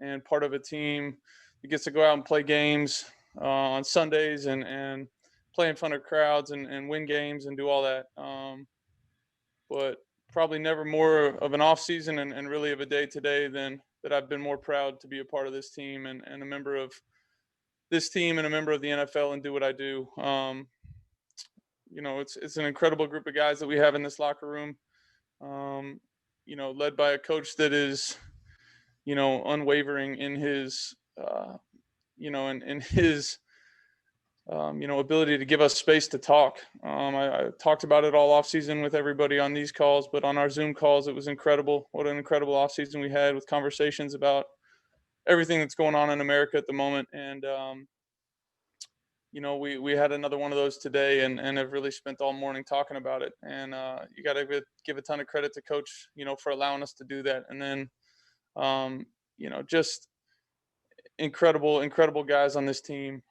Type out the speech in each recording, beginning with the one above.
and part of a team that gets to go out and play games on Sundays and play in front of crowds and win games and do all that. But probably never more of an off season and really of a day today than that I've been more proud to be a part of this team and a member of this team and a member of the NFL and do what I do. It's an incredible group of guys that we have in this locker room. Um, Led by a coach that is, unwavering in his, in his, ability to give us space to talk. I talked about it all off season with everybody on these calls, but on our Zoom calls, it was incredible. What an incredible off season we had with conversations about everything that's going on in America at the moment. And, we had another one of those today and have really spent all morning talking about it. And you got to give a ton of credit to Coach, for allowing us to do that. And then, just incredible guys on this team.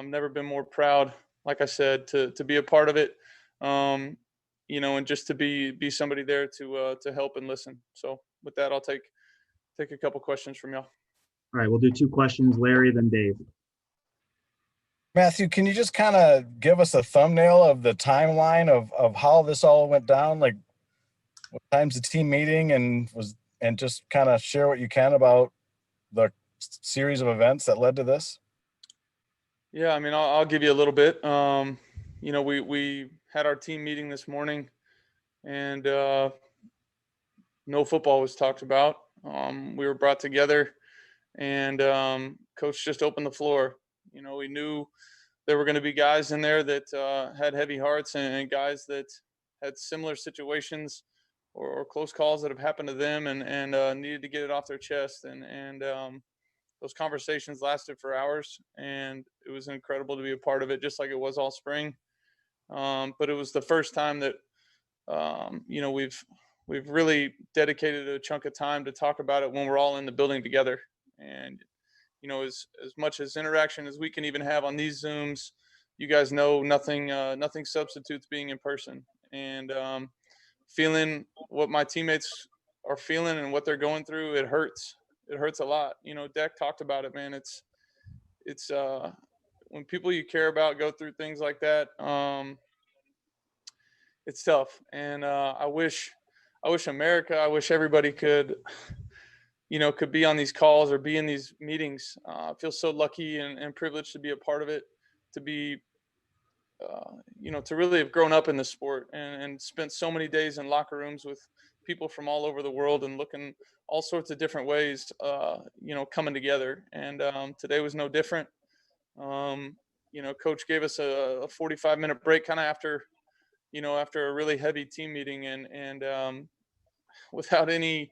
Never been more proud, like I said, to be a part of it. And just to be somebody there to help and listen. So with that, I'll take a couple questions from y'all. All right, we'll do 2 questions, Larry, then Dave. Matthew, can you just kind of give us a thumbnail of the timeline of how this all went down? Like, what time's the team meeting and just kind of share what you can about the series of events that led to this? Yeah, I mean, I'll give you a little bit. We had our team meeting this morning, and no football was talked about. We were brought together, and Coach just opened the floor. We knew there were going to be guys in there that had heavy hearts and guys that had similar situations or close calls that have happened to them and needed to get it off their chest. And those conversations lasted for hours, and it was incredible to be a part of it, just like it was all spring. But it was the first time that, we've really dedicated a chunk of time to talk about it when we're all in the building together. And as much as interaction as we can even have on these Zooms, you guys know nothing substitutes being in person. And feeling what my teammates are feeling and what they're going through, it hurts. It hurts a lot. Deck talked about it, man. It's when people you care about go through things like that, it's tough. And I wish America, I wish everybody could be on these calls or be in these meetings. I feel so lucky and privileged to be a part of it, to be, to really have grown up in the sport and spent so many days in locker rooms with people from all over the world and looking all sorts of different ways, coming together. And today was no different. Coach gave us a 45-minute break kind of after a really heavy team meeting and without any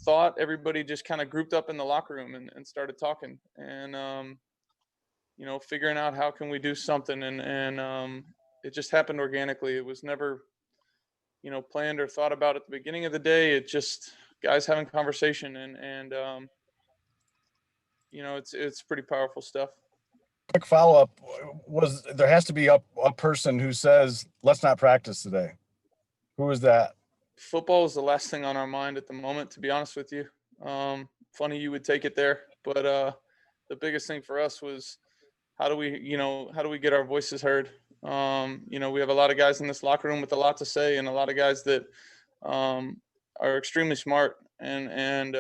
thought, everybody just kind of grouped up in the locker room and started talking and figuring out how can we do something and it just happened organically. It was never planned or thought about at the beginning of the day. It just guys having conversation and it's pretty powerful stuff. Quick follow-up was there has to be a person who says let's not practice today. Who is that? Football is the last thing on our mind at the moment, to be honest with you. Funny you would take it there, but the biggest thing for us was how do we get our voices heard? We have a lot of guys in this locker room with a lot to say and a lot of guys that are extremely smart and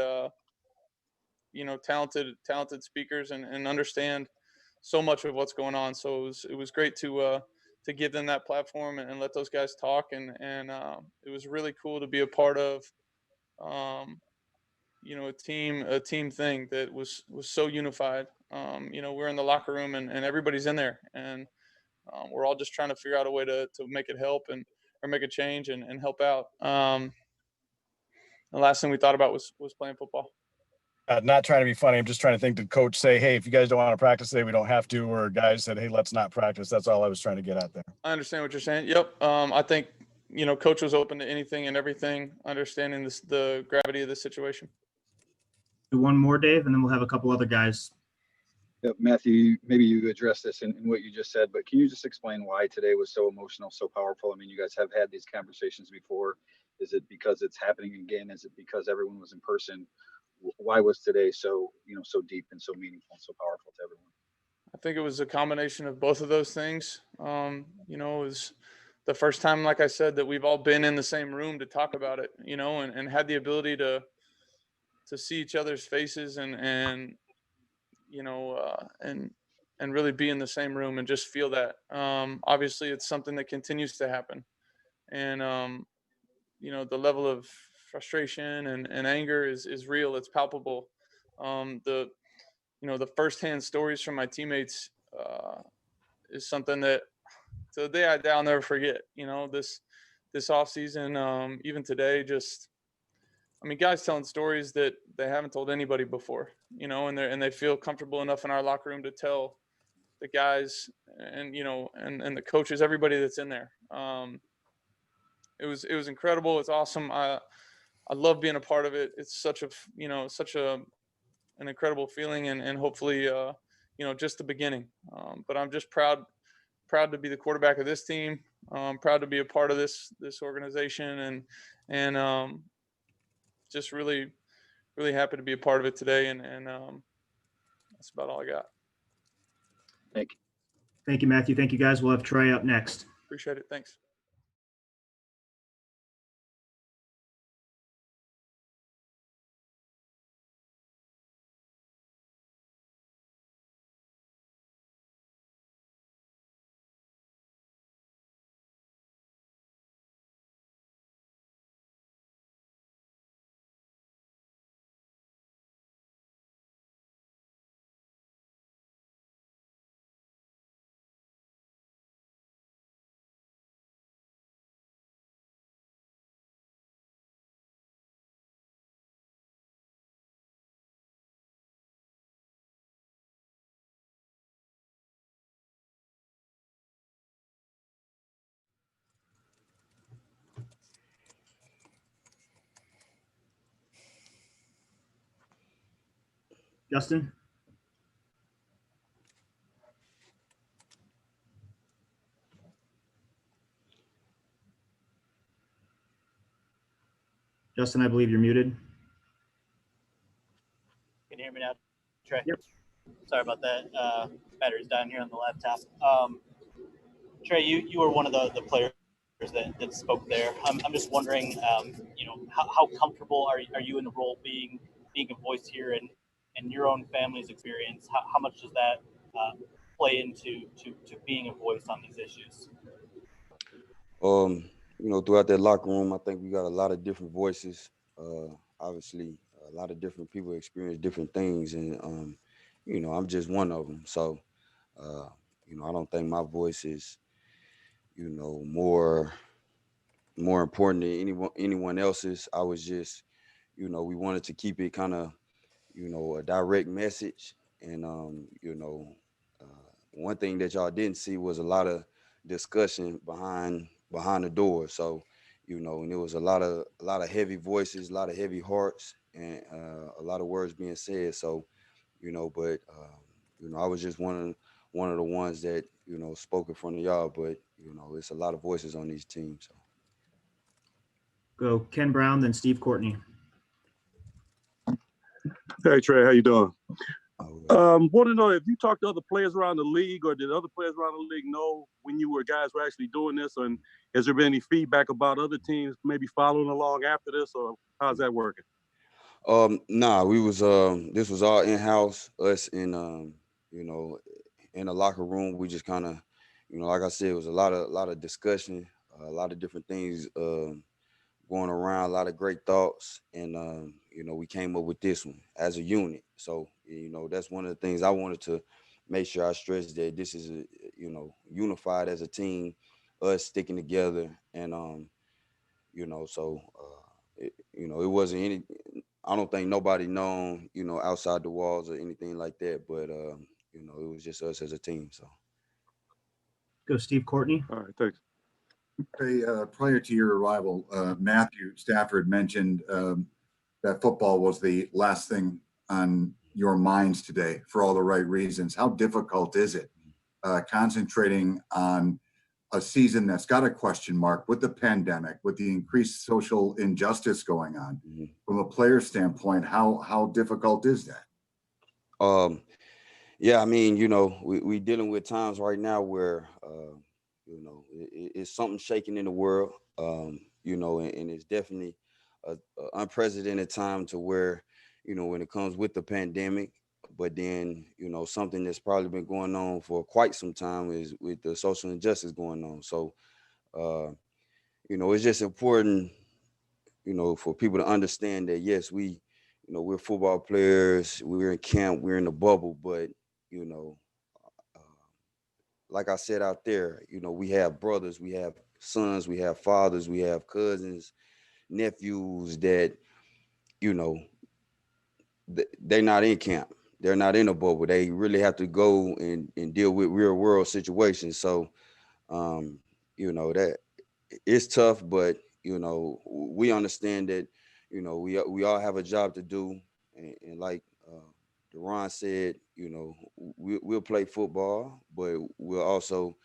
talented speakers and understand so much of what's going on. So it was great to give them that platform and let those guys talk. And it was really cool to be a part of, a team thing that was so unified. We're in the locker room and everybody's in there and we're all just trying to figure out a way to make it help or make a change and help out. The last thing we thought about was playing football. Not trying to be funny. I'm just trying to think, did coach say, hey, if you guys don't want to practice today, we don't have to, or guys said, hey, let's not practice? That's all I was trying to get at there. I understand what you're saying. Yep. I think, coach was open to anything and everything, understanding the gravity of the situation. Do one more, Dave, and then we'll have a couple other guys. Yep, Matthew, maybe you addressed this in what you just said, but can you just explain why today was so emotional, so powerful? I mean, you guys have had these conversations before. Is it because it's happening again? Is it because everyone was in person? why was today so, so deep and so meaningful and so powerful to everyone? I think it was a combination of both of those things. It was the first time, like I said, that we've all been in the same room to talk about it, and had the ability to see each other's faces and and really be in the same room and just feel that. Obviously, it's something that continues to happen, and the level of frustration and anger is real. It's palpable. The firsthand stories from my teammates is something that to the day I'll never forget. This off season, even today, just I mean, guys telling stories that they haven't told anybody before, and they feel comfortable enough in our locker room to tell the guys and the coaches, everybody that's in there. It was incredible. It's awesome. I love being a part of it. It's such an incredible feeling, and hopefully just the beginning. But I'm just proud to be the quarterback of this team. Proud to be a part of this organization, and just really really happy to be a part of it today. And that's about all I got. Thank you. Thank you, Matthew. Thank you, guys. We'll have Trey up next. Appreciate it. Thanks. Justin? Justin, I believe you're muted. Can you hear me now, Trey? Yep. Sorry about that. Battery's down here on the laptop. Trey, you were one of the players that spoke there. I'm just wondering, how comfortable are you in the role being a voice here and your own family's experience? How much does that play into being a voice on these issues? Throughout that locker room, I think we got a lot of different voices. Obviously, a lot of different people experience different things, and I'm just one of them. So, I don't think my voice is, more important than anyone else's. I was just, we wanted to keep it kind of, a direct message, and one thing that y'all didn't see was a lot of discussion behind the door. So, and there was a lot of heavy voices, a lot of heavy hearts, and a lot of words being said. So, but I was just one of the ones that spoke in front of y'all. But it's a lot of voices on these teams. So. Go Ken Brown, then Steve Courtney. Hey Trey, how you doing? Oh, Want to know if you talked to other players around the league, or did other players around the league know when guys were actually doing this, and has there been any feedback about other teams maybe following along after this, or how's that working? Nah, we was this was all in-house, us in in the locker room. We just kind of, like I said, it was a lot of discussion, a lot of different things going around, a lot of great thoughts, and we came up with this one as a unit. So that's one of the things I wanted to make sure I stress, that this is unified as a team, us sticking together, and it wasn't any. I don't think nobody known outside the walls or anything like that, but it was just us as a team. So. Go Steve Courtney. All right, thanks. Hey, prior to your arrival, Matthew Stafford mentioned that football was the last thing on your minds today for all the right reasons. How difficult is it concentrating on a season that's got a question mark with the pandemic, with the increased social injustice going on. From a player standpoint, how difficult is that? Yeah, I mean, you know, we dealing with times right now where, you know, it's something shaking in the world, you know, and it's definitely a unprecedented time to where, you know, when it comes with the pandemic, but then, you know, something that's probably been going on for quite some time is with the social injustice going on. So, you know, it's just important, you know, for people to understand that, yes, we, you know, we're football players, we're in camp, we're in the bubble, but, you know, uh, like I said out there, you know, we have brothers, we have sons, we have fathers, we have cousins, nephews that, you know, they're not in camp. They're not in a bubble. They really have to go and deal with real world situations. So, you know, that it's tough, but, you know, we understand that, you know, we all have a job to do. And like Deron said, you know, we'll play football, but we'll also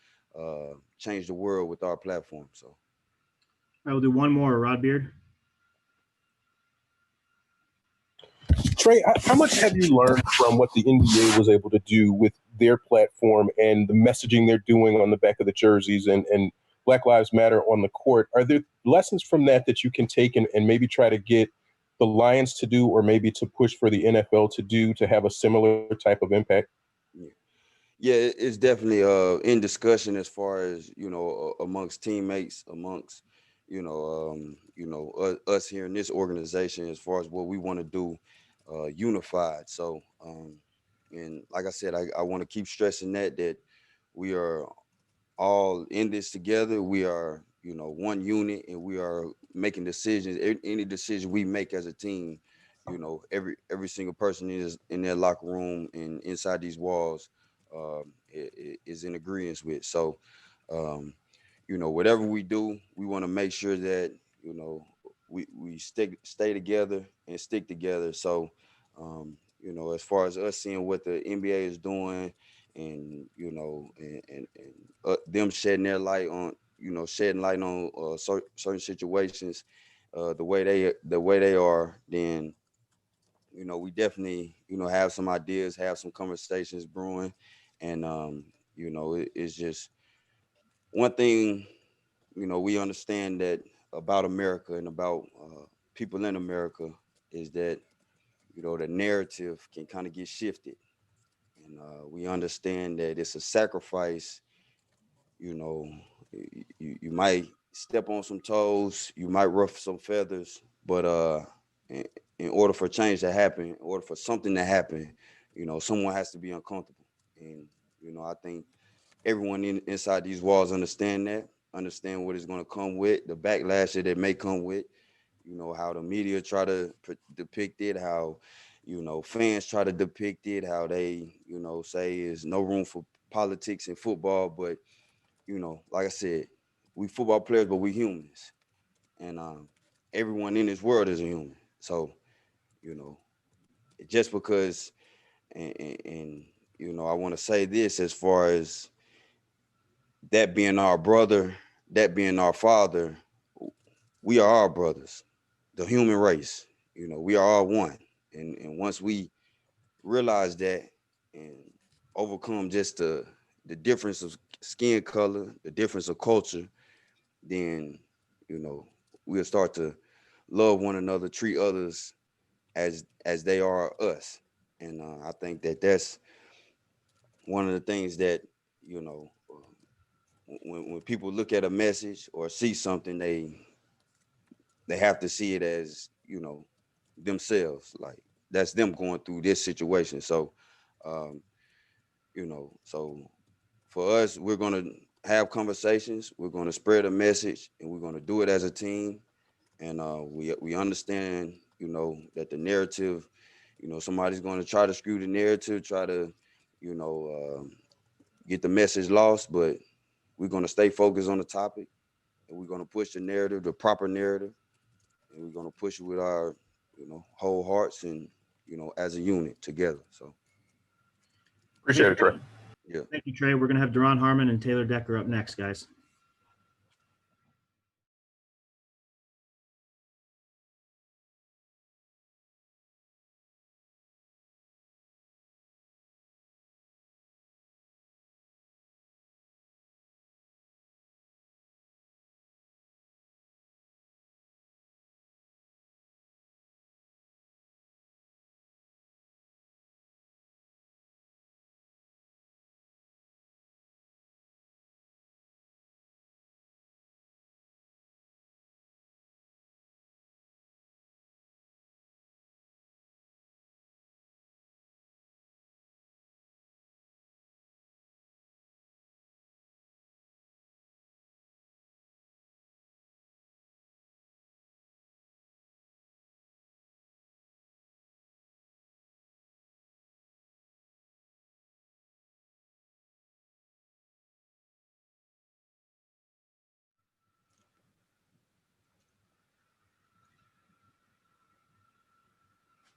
change the world with our platform. So I will do one more, Rod Beard. Trey, how much have you learned from what the NBA was able to do with their platform and the messaging they're doing on the back of the jerseys and Black Lives Matter on the court? Are there lessons from that you can take and maybe try to get the Lions to do, or maybe to push for the NFL to do, to have a similar type of impact? Yeah, it's definitely in discussion as far as, you know, amongst teammates, amongst, you know, us here in this organization as far as what we want to do unified. So, and like I said, I want to keep stressing that we are all in this together. We are, you know, one unit, and we are making decisions. Any decision we make as a team, you know, every single person is in their locker room and inside these walls is in agreement with. So, you know, whatever we do, we want to make sure that, you know, we stay together and stick together. So, you know, as far as us seeing what the NBA is doing, and, you know, and them shedding their light on, you know, shedding light on certain situations, the way they are, then, you know, we definitely, you know, have some ideas, have some conversations brewing, and you know, it's just one thing, you know, we understand that about America and about people in America is that, you know, the narrative can kind of get shifted, and we understand that it's a sacrifice. You know, you might step on some toes, you might ruffle some feathers, but in, in order for change to happen, in order for something to happen, you know, someone has to be uncomfortable. And, you know, I think everyone inside these walls understand that, understand what it's going to come with, the backlash that it may come with, you know, how the media try to depict it, how, you know, fans try to depict it, how they, you know, say is no room for politics in football. But, you know, like I said, we football players, but we humans, and everyone in this world is a human. So, you know, just because, and you know, I want to say this as far as that being our brother, that being our father, we are our brothers, the human race. You know, we are all one, and once we realize that and overcome just the difference of skin color, the difference of culture, then, you know, we'll start to love one another, treat others as they are us. And I think that that's one of the things that, you know, when people look at a message or see something, they have to see it as, you know, themselves, like that's them going through this situation. So um you know, so for us, we're going to have conversations, we're going to spread a message, and we're going to do it as a team. And we understand, you know, that the narrative, you know, somebody's going to try to screw the narrative, try to, you know, get the message lost, but we're going to stay focused on the topic, and we're going to push the narrative, the proper narrative, and we're going to push it with our, you know, whole hearts, and, you know, as a unit together. So Appreciate it, Trey. yeah. Thank you, Trey. We're going to have Deron Harmon and Taylor Decker up next, guys.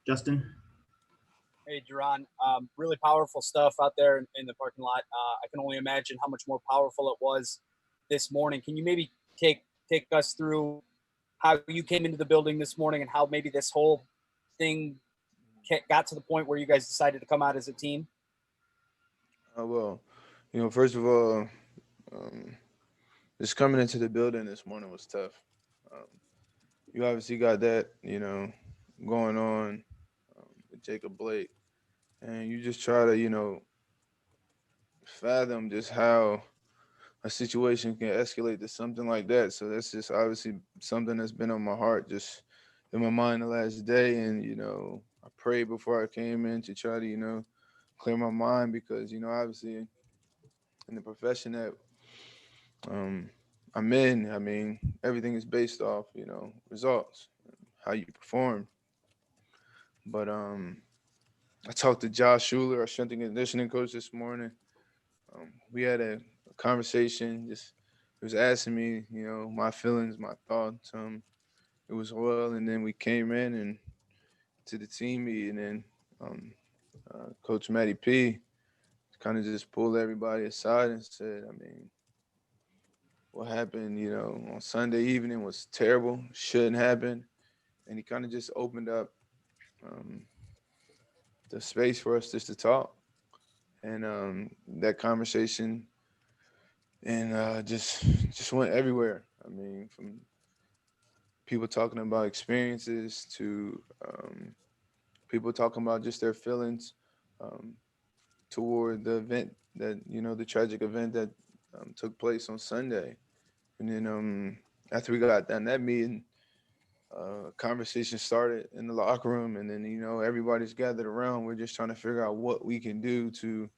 Justin? Hey, Duran, really powerful stuff out there in the parking lot. I can only imagine how much more powerful it was this morning. Can you maybe take us through how you came into the building this morning and how maybe this whole thing got to the point where you guys decided to come out as a team? Well, first of all, just coming into the building this morning was tough. You obviously got that, going on with Jacob Blake, and you just try to, fathom just how a situation can escalate to something like that. So that's just obviously something that's been on my heart, just in my mind the last day. And, I prayed before I came in to try to, clear my mind because, obviously in the profession that I'm in, I mean, everything is based off, results, how you perform. But I talked to Josh Schuler, our strength and conditioning coach, this morning. We had a conversation. Just he was asking me, my feelings, my thoughts. It was well, and then we came in and to the team meeting, and um, Coach Matty P kind of just pulled everybody aside and said, I mean, what happened, on Sunday evening was terrible, shouldn't happen, and he kind of just opened up um, the space for us just to talk, and that conversation and just went everywhere. I mean, from people talking about experiences to people talking about just their feelings um, toward the event that the tragic event that took place on Sunday. And then after we got done that meeting, conversation started in the locker room, and then everybody's gathered around. We're just trying to figure out what we can do to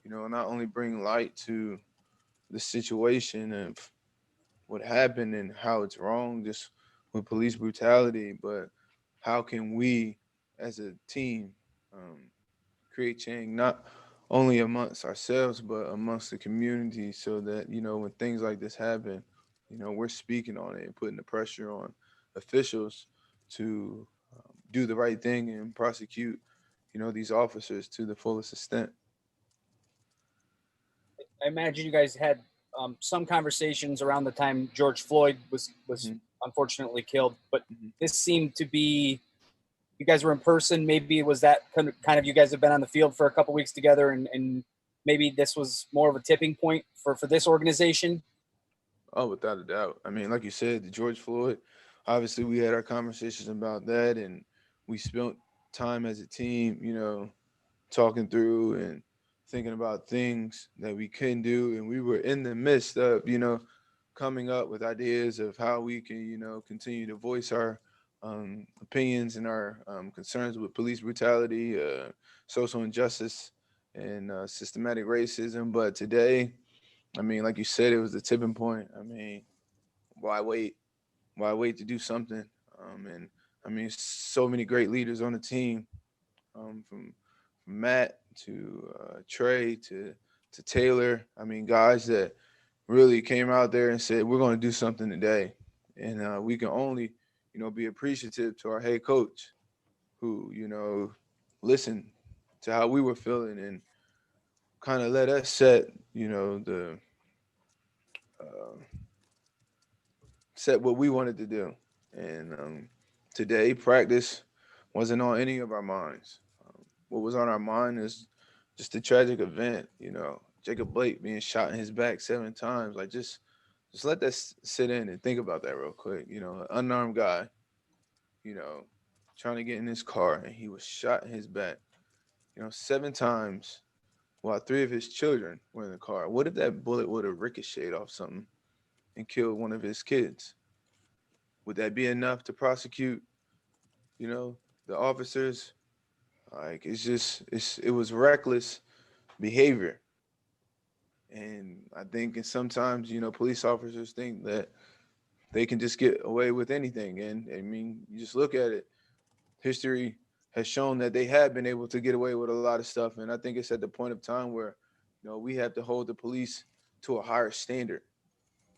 not only bring light to the situation of what happened and how it's wrong just with police brutality, but how can we as a team um, create change not only amongst ourselves but amongst the community so that when things like this happen, we're speaking on it and putting the pressure on officials to do the right thing and prosecute these officers to the fullest extent. I imagine you guys had some conversations around the time George Floyd was Mhm. unfortunately killed, but Mhm. this seemed to be you guys were in person. Maybe it was that kind of you guys have been on the field for a couple weeks together, and maybe this was more of a tipping point for this organization. Oh, without a doubt. I mean, like you said, the George Floyd, obviously we had our conversations about that and we spent time as a team, talking through and thinking about things that we can do. And we were in the midst of, coming up with ideas of how we can, continue to voice our opinions and our concerns with police brutality, social injustice, and systematic racism. But today, I mean, like you said, it was the tipping point. I mean, why wait? Why wait to do something? And I mean, so many great leaders on the team, from Matt to Trey to Taylor. I mean, guys that really came out there and said, "We're going to do something today," and we can only, be appreciative to our head coach, who listened to how we were feeling and kind of let us set, the uh, set what we wanted to do. And today, practice wasn't on any of our minds. What was on our mind is just the tragic event. Jacob Blake being shot in his back 7 times. Like just let that sit in and think about that real quick. An unarmed guy. You know, trying to get in his car and he was shot in his back. 7 times while 3 of his children were in the car. What if that bullet would have ricocheted off something and killed one of his kids? Would that be enough to prosecute, you know, the officers? Like it was reckless behavior. And I think and sometimes, police officers think that they can just get away with anything. And I mean, you just look at it. History has shown that they have been able to get away with a lot of stuff. And I think it's at the point of time where, we have to hold the police to a higher standard.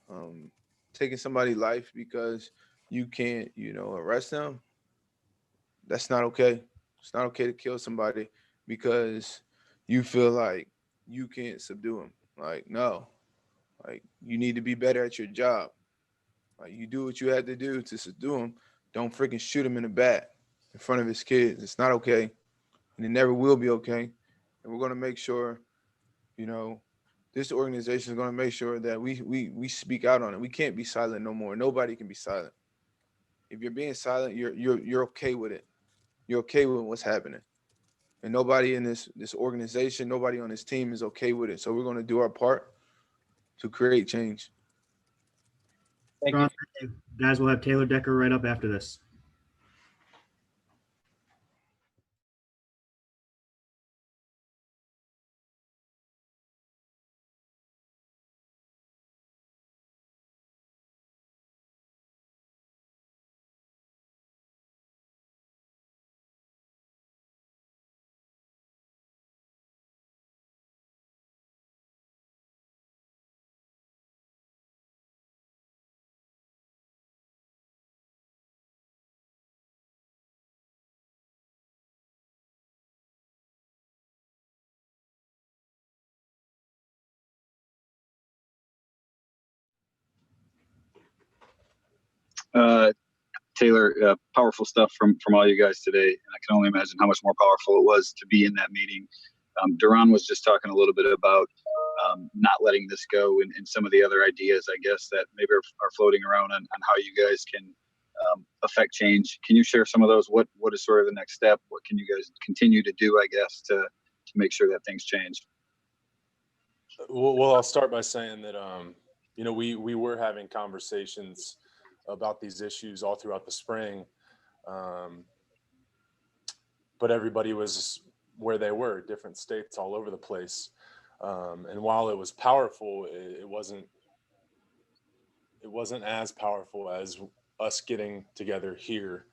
Um, Taking somebody's life because you can't, arrest them, that's not okay. It's not okay to kill somebody because you feel like you can't subdue them. Like, no, like you need to be better at your job. Like you do what you had to do to subdue him. Don't freaking shoot him in the back in front of his kids. It's not okay. And it never will be okay. And we're going to make sure, you know, this organization is going to make sure that we speak out on it. We can't be silent no more. Nobody can be silent. If you're being silent, you're okay with it. You're okay with what's happening. And nobody in this organization, nobody on this team is okay with it. So we're going to do our part to create change. Thank Ron, you. guys, we'll have Taylor Decker right up after this. Taylor, powerful stuff from all you guys today, and I can only imagine how much more powerful it was to be in that meeting. Duran was just talking a little bit about not letting this go, and some of the other ideas, I guess, that maybe are floating around on how you guys can affect change. Can you share some of those? What is sort of the next step? What can you guys continue to do, I guess, to make sure that things change? Well, I'll start by saying that, we were having conversations about these issues all throughout the spring. But everybody was where they were, different states all over the place. And while it was powerful, it wasn't as powerful as us getting together here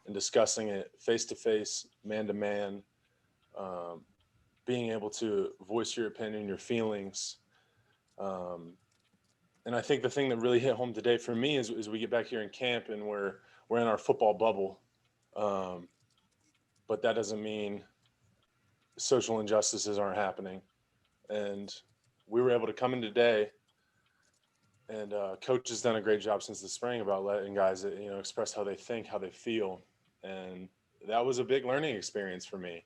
and discussing it face to face, man to man, being able to voice your opinion, your feelings. And I think the thing that really hit home today for me is we get back here in camp and we're in our football bubble. But that doesn't mean social injustices aren't happening. And we were able to come in today, and coach has done a great job since the spring about letting guys, express how they think, how they feel. And that was a big learning experience for me.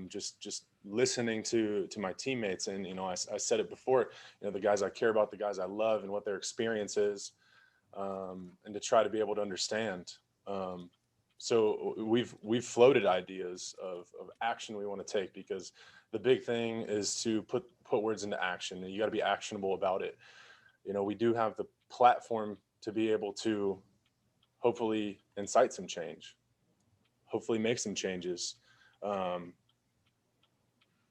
Just listening to my teammates, and I said it before, the guys I care about, the guys I love, and what their experience is, and to try to be able to understand. So we've floated ideas of action we want to take, because the big thing is to put words into action, and you got to be actionable about it. We do have the platform to be able to hopefully incite some change, hopefully make some changes.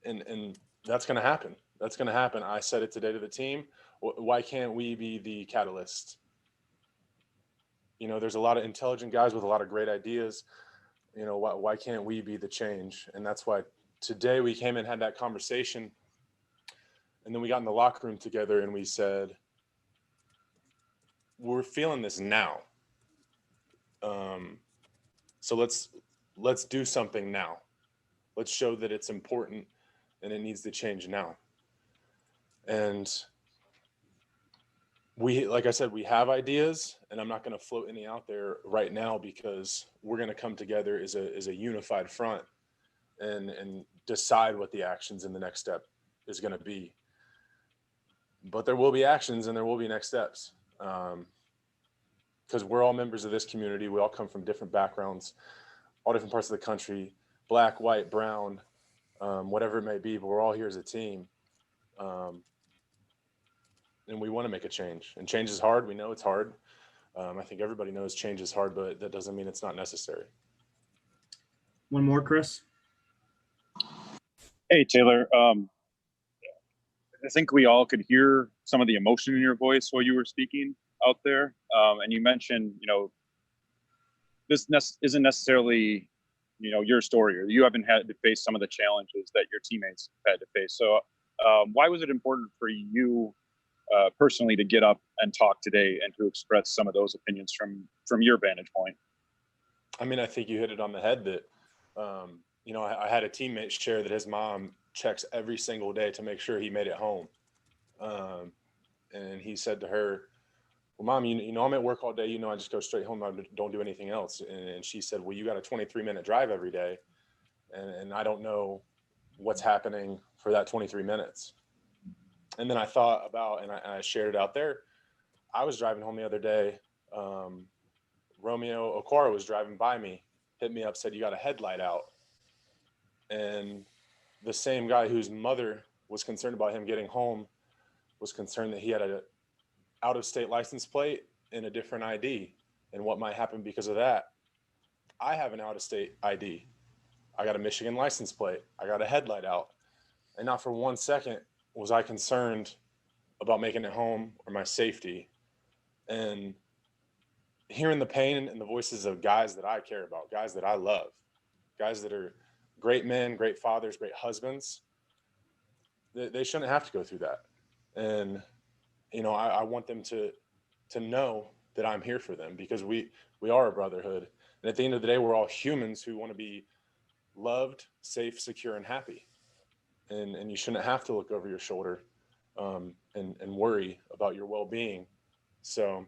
And that's going to happen. That's going to happen. I said it today to the team. Why can't we be the catalyst? There's a lot of intelligent guys with a lot of great ideas. Why can't we be the change? And that's why today we came and had that conversation. And then we got in the locker room together and we said, we're feeling this now. So let's do something now. Let's show that it's important and it needs to change now. And like I said, we have ideas, and I'm not going to float any out there right now, because we're going to come together as a unified front and decide what the actions in the next step is going to be. But there will be actions and there will be next steps, because we're all members of this community. We all come from different backgrounds, all different parts of the country, black, white, brown, whatever it may be, but we're all here as a team. And we want to make a change, and change is hard. We know it's hard. I think everybody knows change is hard, but that doesn't mean it's not necessary. One more, Chris. Hey, Taylor. I think we all could hear some of the emotion in your voice while you were speaking out there. And you mentioned, this isn't necessarily, your story, or you haven't had to face some of the challenges that your teammates had to face. So why was it important for you personally to get up and talk today and to express some of those opinions from your vantage point? I mean, I think you hit it on the head that I had a teammate share that his mom checks every single day to make sure he made it home. And he said to her, well, Mom, I'm at work all day. I just go straight home. I don't do anything else. And she said, well, you got a 23-minute drive every day. And I don't know what's happening for that 23 minutes. And then I thought about, and I shared it out there. I was driving home the other day. Romeo Okwara was driving by me, hit me up, said, you got a headlight out. And the same guy whose mother was concerned about him getting home was concerned that he had a out-of-state license plate and a different ID and what might happen because of that. I have an out-of-state ID. I got a Michigan license plate. I got a headlight out. And not for 1 second was I concerned about making it home or my safety. And hearing the pain and the voices of guys that I care about, guys that I love, guys that are great men, great fathers, great husbands, they shouldn't have to go through that. And, I want them to know that I'm here for them, because we are a brotherhood. And at the end of the day, we're all humans who want to be loved, safe, secure, and happy. And you shouldn't have to look over your shoulder and worry about your well-being. So,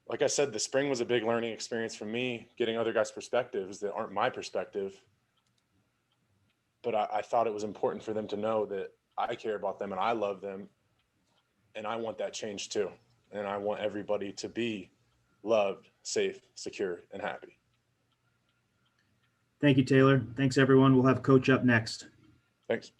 like I said, the spring was a big learning experience for me, getting other guys' perspectives that aren't my perspective. But I thought it was important for them to know that I care about them and I love them. And I want that change too. And I want everybody to be loved, safe, secure, and happy. Thank you, Taylor. Thanks, everyone. We'll have Coach up next. Thanks.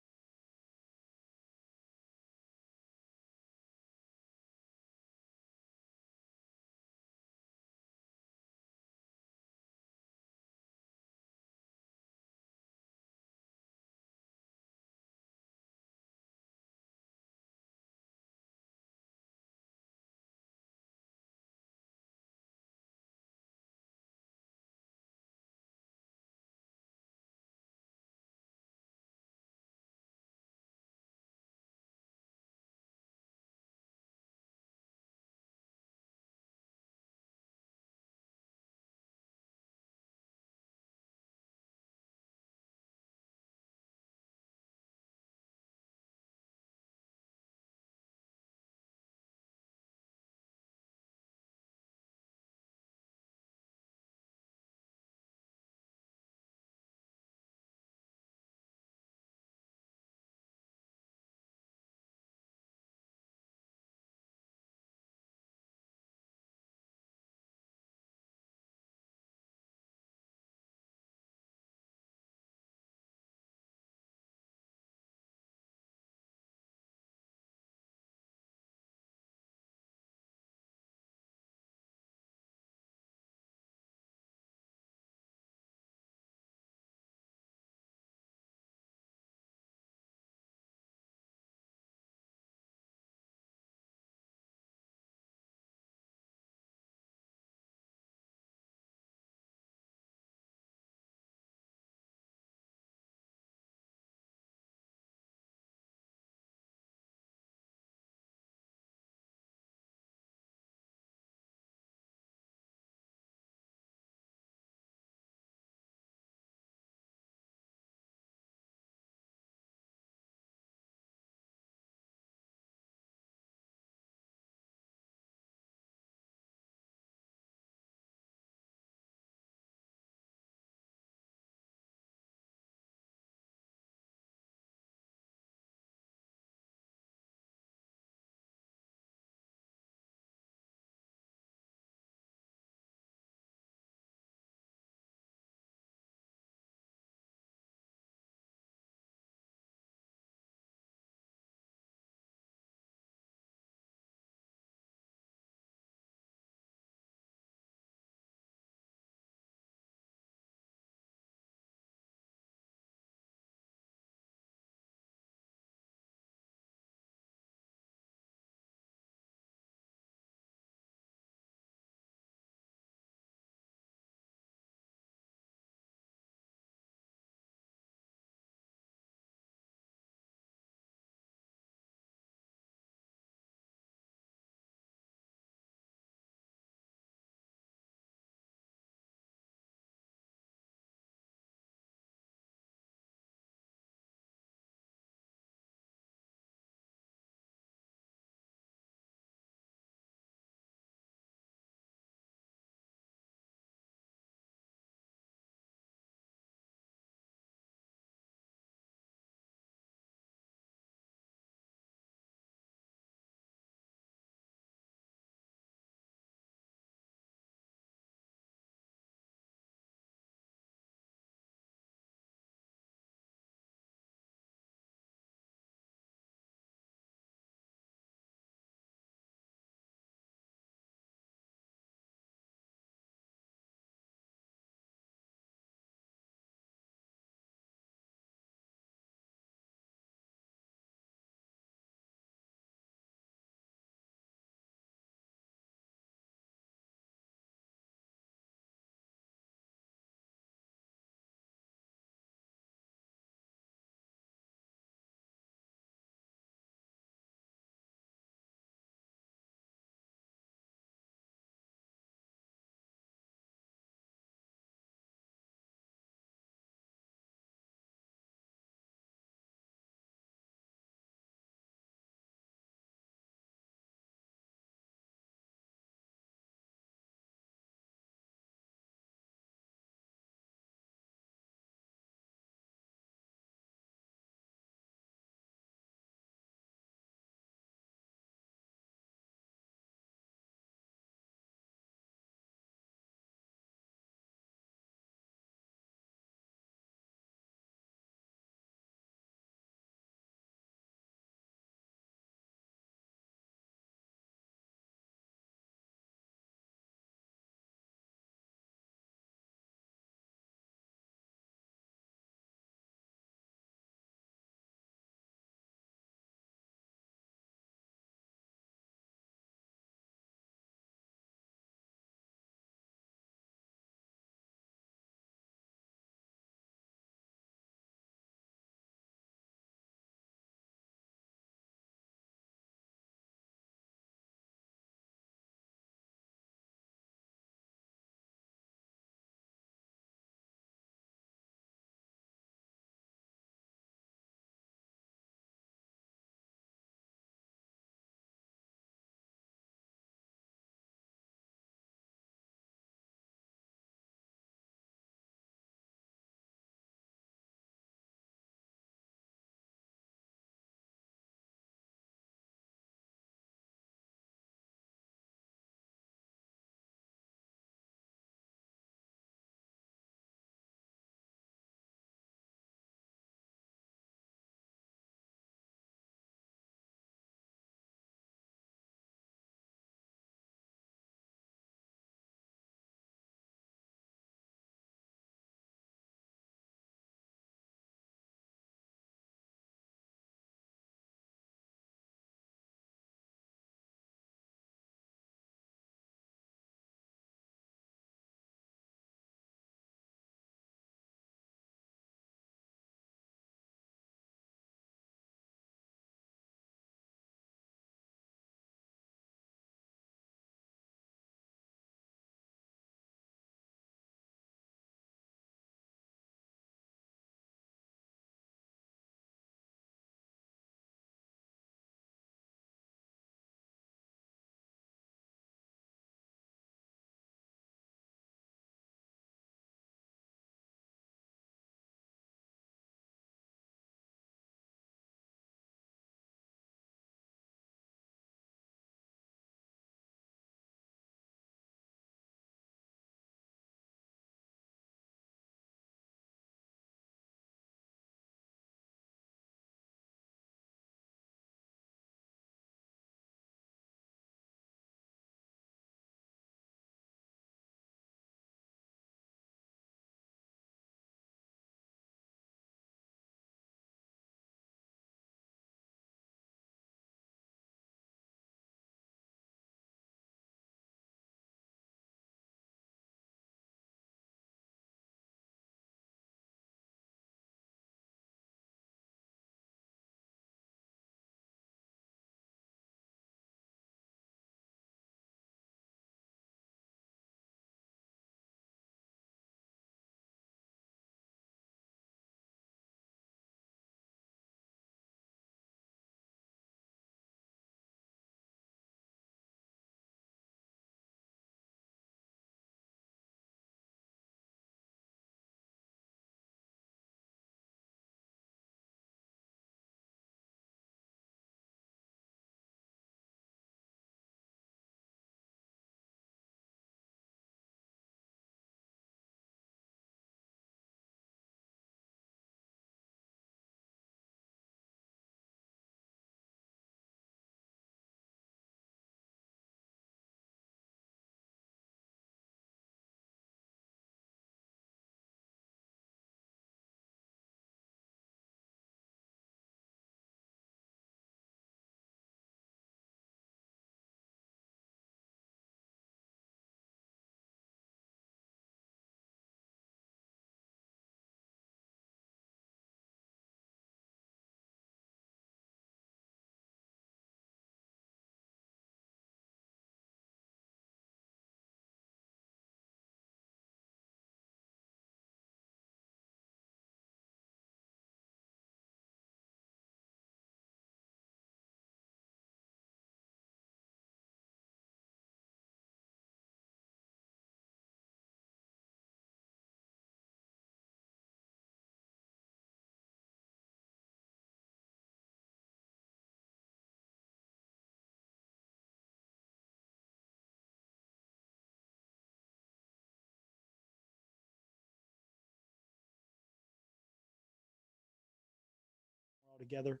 together.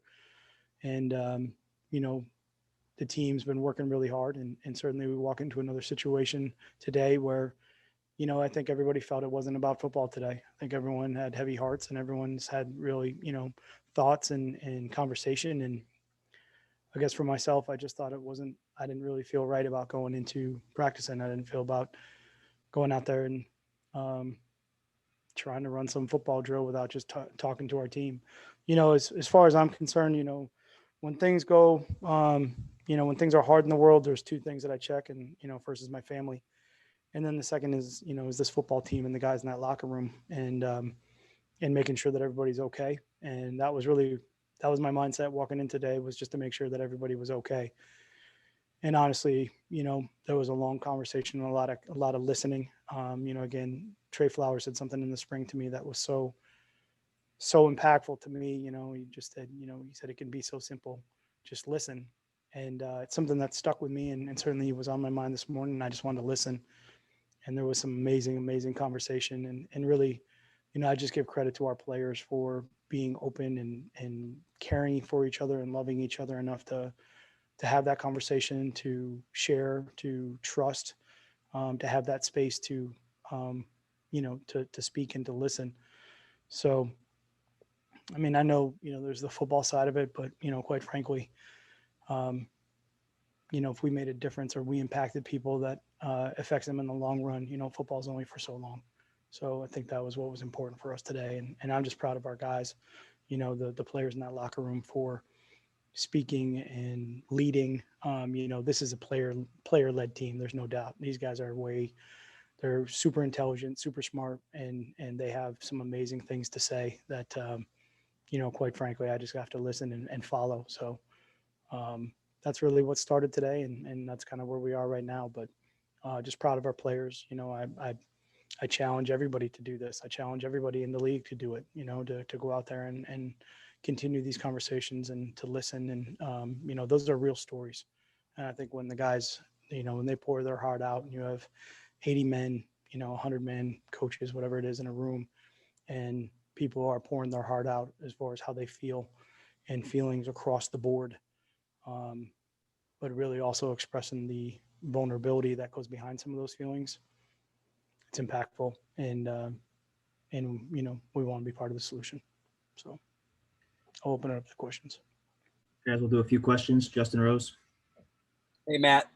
And, the team's been working really hard, and certainly we walk into another situation today where, I think everybody felt it wasn't about football today. I think everyone had heavy hearts and everyone's had really, thoughts and conversation. And I guess for myself, I just thought I didn't really feel right about going into practice, and I didn't feel about going out there and trying to run some football drill without just talking to our team. As far as I'm concerned, when things go, when things are hard in the world, there's two things that I check. And, first is my family. And then the second is, is this football team and the guys in that locker room, and making sure that everybody's okay. And that was my mindset walking in today, was just to make sure that everybody was okay. And honestly, there was a long conversation and a lot of listening. Again, Trey Flowers said something in the spring to me that was so impactful to me. He just said, he said it can be so simple, just listen. And it's something that stuck with me, and certainly was on my mind this morning, and I just wanted to listen. And there was some amazing conversation, and really, I just give credit to our players for being open and caring for each other and loving each other enough to have that conversation, to share, to trust, to have that space to speak and to listen. So, I mean, I know, there's the football side of it, but, quite frankly, if we made a difference or we impacted people that affects them in the long run, football's only for so long. So I think that was what was important for us today. And I'm just proud of our guys, the players in that locker room, for speaking and leading. This is a player-led team. There's no doubt. These guys are they're super intelligent, super smart, and they have some amazing things to say that, quite frankly, I just have to listen and follow. So that's really what started today, and that's kind of where we are right now. But just proud of our players. I challenge everybody to do this. I challenge everybody in the league to do it, to go out there and continue these conversations and to listen. And, those are real stories. And I think when the guys, when they pour their heart out, and you have 80 men, 100 men, coaches, whatever it is, in a room, and people are pouring their heart out as far as how they feel and feelings across the board. But really also expressing the vulnerability that goes behind some of those feelings. It's impactful, and we want to be part of the solution. So I'll open it up to questions. Guys, we'll do a few questions. Justin Rose. Hey, Matt.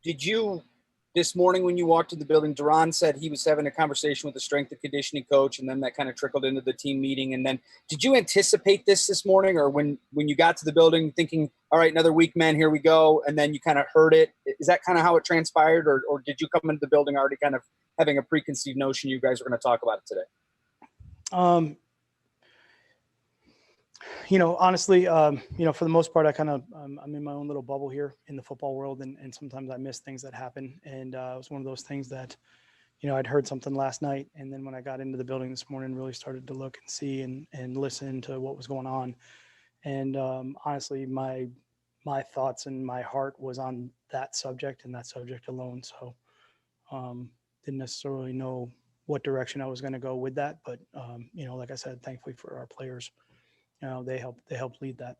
Did you, this morning when you walked to the building, Duran said he was having a conversation with the strength and conditioning coach, and then that kind of trickled into the team meeting. And then did you anticipate this morning, or when you got to the building thinking, all right, another week, man, here we go, and then you kind of heard it? Is that kind of how it transpired, or did you come into the building already kind of having a preconceived notion you guys were going to talk about it today? Honestly, for the most part, I kind of, I'm in my own little bubble here in the football world, and sometimes I miss things that happen. And it was one of those things that, I'd heard something last night, and then when I got into the building this morning, really started to look and see and listen to what was going on. And honestly, my thoughts and my heart was on that subject and that subject alone. So didn't necessarily know what direction I was going to go with that, but like I said, thankfully for our players, they helped lead that.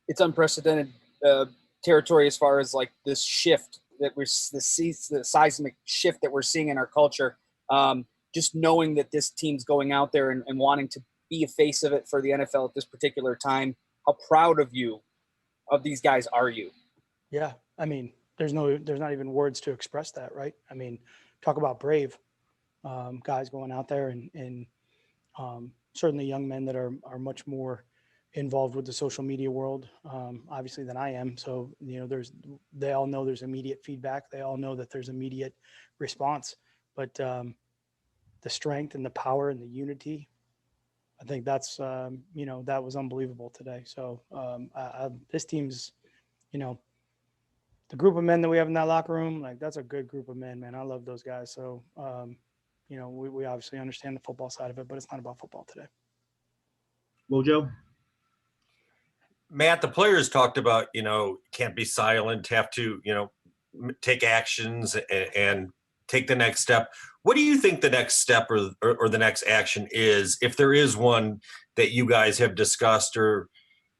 It's unprecedented territory as far as like this shift that the seismic shift that we're seeing in our culture. Just knowing that this team's going out there and wanting to be a face of it for the NFL at this particular time. How proud of these guys are you? Yeah. I mean, there's not even words to express that, right? I mean, talk about brave guys going out there and certainly young men that are much more involved with the social media world, obviously, than I am. So, they all know there's immediate feedback. They all know that there's immediate response, but the strength and the power and the unity, I think that's, that was unbelievable today. So this team's, the group of men that we have in that locker room, like, that's a good group of men, man. I love those guys. So, we obviously understand the football side of it, but it's not about football today. Wojo? Matt, the players talked about, can't be silent, have to, take actions and take the next step. What do you think the next step or the next action is, if there is one that you guys have discussed, or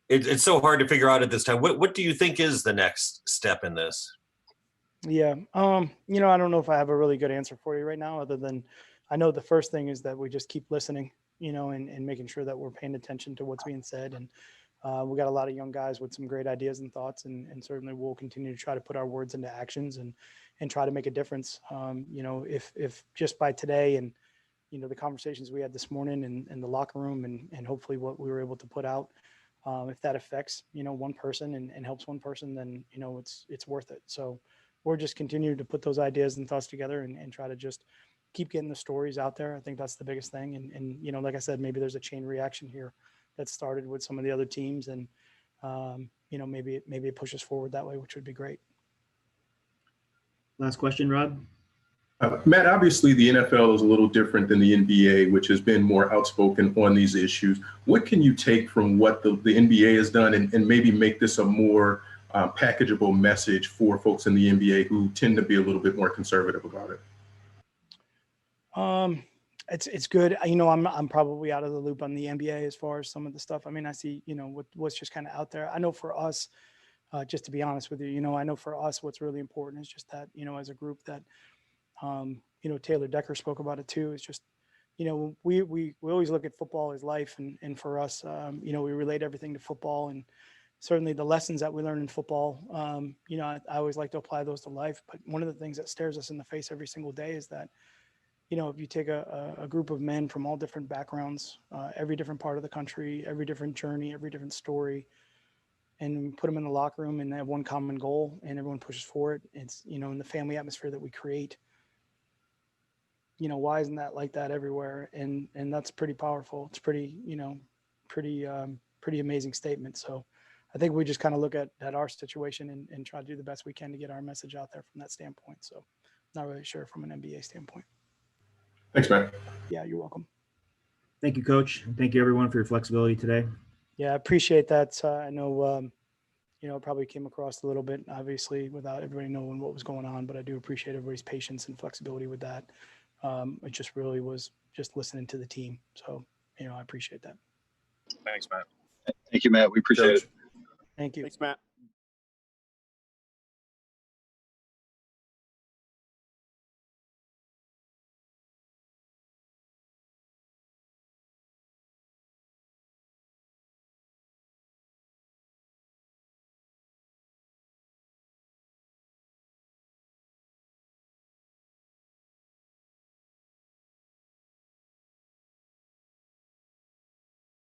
it's so hard to figure out at this time? What do you think is the next step in this? Yeah. I don't know if I have a really good answer for you right now, other than I know the first thing is that we just keep listening, and making sure that we're paying attention to what's being said. And we got a lot of young guys with some great ideas and thoughts, and certainly we'll continue to try to put our words into actions and try to make a difference. If just by today and, the conversations we had this morning in the locker room and hopefully what we were able to put out, if that affects, one person and helps one person, then, it's worth it. So we're just continuing to put those ideas and thoughts together and try to just keep getting the stories out there. I think that's the biggest thing. And like I said, maybe there's a chain reaction here that started with some of the other teams, and, maybe it pushes forward that way, which would be great. Last question, Rob. Matt, obviously the NFL is a little different than the NBA, which has been more outspoken on these issues. What can you take from what the NBA has done and maybe make this a more packageable message for folks in the NBA who tend to be a little bit more conservative about it? It's good. I'm probably out of the loop on the NBA as far as some of the stuff. I mean, I see, what's just kind of out there. I know for us, just to be honest with you, I know for us, what's really important is just that, as a group that, Taylor Decker spoke about it too. It's just, we always look at football as life. And for us, we relate everything to football, and certainly the lessons that we learn in football. I always like to apply those to life. But one of the things that stares us in the face every single day is that, if you take a group of men from all different backgrounds, every different part of the country, every different journey, every different story, and put them in the locker room and they have one common goal and everyone pushes for it. It's, in the family atmosphere that we create, why isn't that like that everywhere? And that's pretty powerful. It's pretty amazing statement. So I think we just kind of look at our situation and try to do the best we can to get our message out there from that standpoint. So not really sure from an NBA standpoint. Thanks, Matt. Yeah, you're welcome. Thank you, Coach. And thank you, everyone, for your flexibility today. Yeah, I appreciate that. I know, it probably came across a little bit, obviously, without everybody knowing what was going on, but I do appreciate everybody's patience and flexibility with that. It just really was just listening to the team. So, I appreciate that. Thanks, Matt. Thank you, Matt. We appreciate it. Thank you. Thanks, Matt.